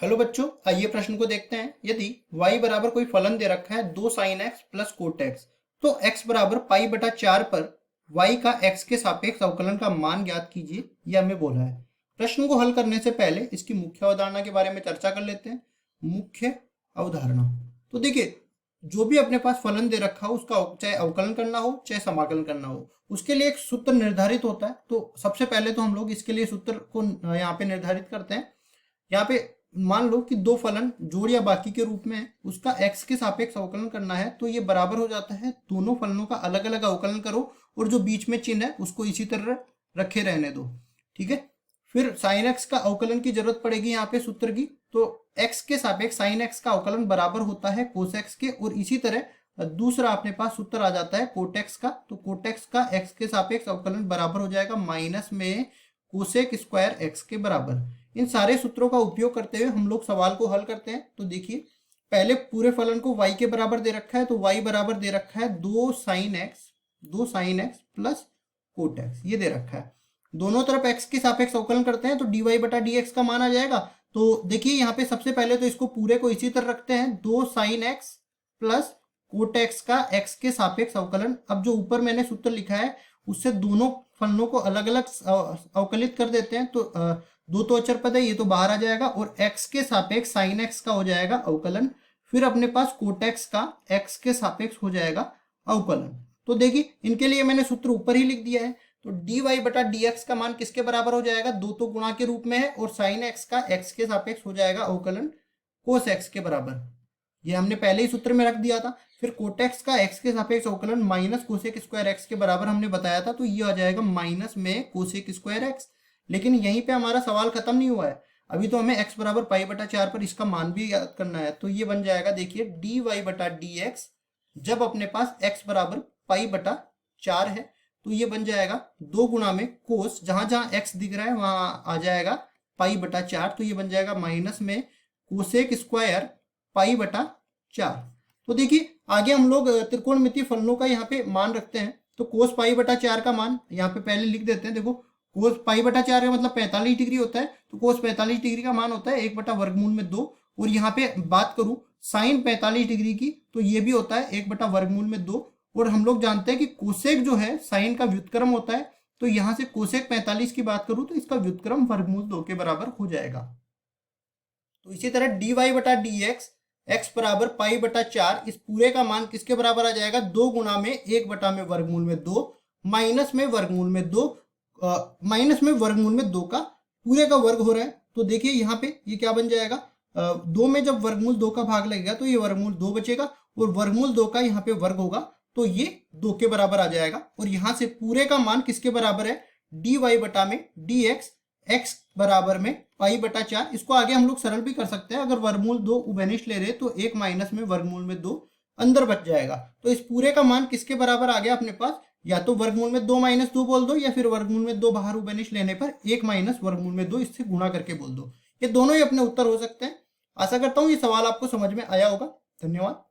Hello बच्चों, आइए प्रश्न को देखते हैं। यदि y बराबर कोई फलन दे रखा है 2 sin x plus coat x, तो x बराबर पाई बटा 4 पर y का x के सापेक्ष अवकलन का मान ज्ञात कीजिए, यह हमें बोला है। प्रश्न को हल करने से पहले इसकी मुख्य अवधारणा के बारे में चर्चा कर लेते हैं। मुख्य अवधारणा तो देखिए, जो भी अपने पास फलन दे रखा हो उसका चाहे अवकलन करना हो चाहे समाकलन करना हो, उसके लिए एक सूत्र निर्धारित होता है। तो सबसे पहले तो हम लोग इसके लिए सूत्र को यहाँ पे निर्धारित करते हैं। यहाँ पे मान लो कि दो फलन जोड़ या बाकी के रूप में है, उसका x के सापेक्ष अवकलन करना है, तो ये बराबर हो जाता है दोनों फलनों का अलग अलग अवकलन करो और जो बीच में चिन्ह है उसको इसी तरह रखे रहने दो। ठीक है, फिर sin x का अवकलन की जरूरत पड़ेगी यहाँ पे सूत्र की। तो x के सापेक्ष sin x का अवकलन बराबर होता है cos x के, और इसी तरह दूसरा अपने पास सूत्र आ जाता है cot x का। तो cot x का x के सापेक्ष अवकलन बराबर हो जाएगा माइनस में कोसेक स्क्वायर x के बराबर। इन सारे सूत्रों का उपयोग करते हुए हम लोग सवाल को हल करते हैं। तो देखिए, पहले पूरे फलन को y के बराबर दे रखा है, तो y बराबर दे रखा है 2 sin x plus coat x, ये दे रखा है। दोनों तरफ x के सापेक्ष अवकलन करते हैं तो dy बटा dx का मान आ जाएगा। तो देखिए यहाँ पे सबसे पहले तो इसको पूरे को इसी तरह रखते हैं, 2 sin x plus coat x का x के सापेक्ष अवकलन। अब जो ऊपर मैंने सूत्र लिखा है उससे दोनों फलनों को अलग अलग अवकलित कर देते हैं। तो दो तो अचर पद है, ये तो बाहर आ जाएगा, और x के सापेक्ष sin x का हो जाएगा अवकलन। फिर अपने पास कोट x का x के सापेक्ष हो जाएगा अवकलन। तो देखिए, इनके लिए मैंने सूत्र ऊपर ही लिख दिया है। तो dy बटा dx का मान किसके बराबर हो जाएगा, दो तो गुणा के रूप में है, और sin x का x के सापेक्ष हो जाएगा अवकलन cos x के बराबर। ये हमने पहले ही सूत्र में रख दिया था। फिर कोट x का x के सापेक्ष अवकलन माइनस कोसेक स्क्वायर x के बराबर हमने बताया था, तो ये आ जाएगा माइनस में कोसेक स्क्वायर x। लेकिन यहीं पे हमारा सवाल खत्म नहीं हुआ है, अभी तो हमें x बराबर पाई बटा 4 पर इसका मान भी याद करना है। तो ये बन जाएगा, देखिए, dy बटा dx जब अपने पास x बराबर पाई बटा 4 है, तो ये बन जाएगा 2 गुणा में कोस, जहां जहां x दिख रहा है वहां आ जाएगा पाई बटा 4, तो ये बन जाएगा माइनस में कोसेक स्क्वायर पाई बटा 4। तो देखिए, आगे हम लोग त्रिकोणमितीय फलनों का यहाँ पे मान रखते हैं। तो कोस पाई बटा 4 का मान यहाँ पे पहले लिख देते हैं। देखो, कोस पाई बटा 4 का मतलब 45 डिग्री होता है, तो कोस 45 डिग्री का मान होता है 1 बटा वर्गमूल में 2। और यहाँ पे बात करूं साइन 45 डिग्री की, तो ये भी होता है 1 बटा वर्गमूल में 2। और हम लोग जानते हैं कि कोसेक जो है साइन का व्युत्क्रम होता है, तो यहाँ से कोसेक 45 की बात करूं तो इसका व्युत्क्रम वर्गमूल 2 के बराबर हो जाएगा। तो इसी तरह dy बटा dx x बराबर पाई बटा 4, इस पूरे का मान किसके बराबर आ जाएगा, 2 गुणा में 1 बटा में वर्गमूल में 2 माइनस में वर्गमूल में 2 माइनस में वर्गमूल में 2 का पूरे का वर्ग हो रहा है। तो देखिए यहाँ पे ये क्या बन जाएगा, 2 में जब वर्गमूल 2 का भाग लगेगा तो ये वर्गमूल 2 बचेगा, और वर्गमूल 2 का यहाँ पे वर्ग होगा तो ये 2 के बराबर आ जाएगा। और यहाँ से पूरे का मान किसके बराबर है, dy बटा में dx x बराबर में पाई बटा 4। इसको आगे हम लोग सरल भी कर सकते हैं, अगर वर्गमूल 2 उभयनिष्ठ ले रहे तो 1 माइनस में वर्गमूल में 2 अंदर बच जाएगा। तो इस पूरे का मान किसके बराबर आ गया अपने पास, या तो वर्गमूल में 2 माइनस 2 बोल दो, या फिर वर्गमूल में 2 बाहर उभयनिष्ठ लेने पर 1 माइनस वर्गमूल में 2 इससे गुणा करके बोल दो। ये दोनों ही अपने उत्तर हो सकते हैं। आशा करता हूँ ये सवाल आपको समझ में आया होगा। धन्यवाद।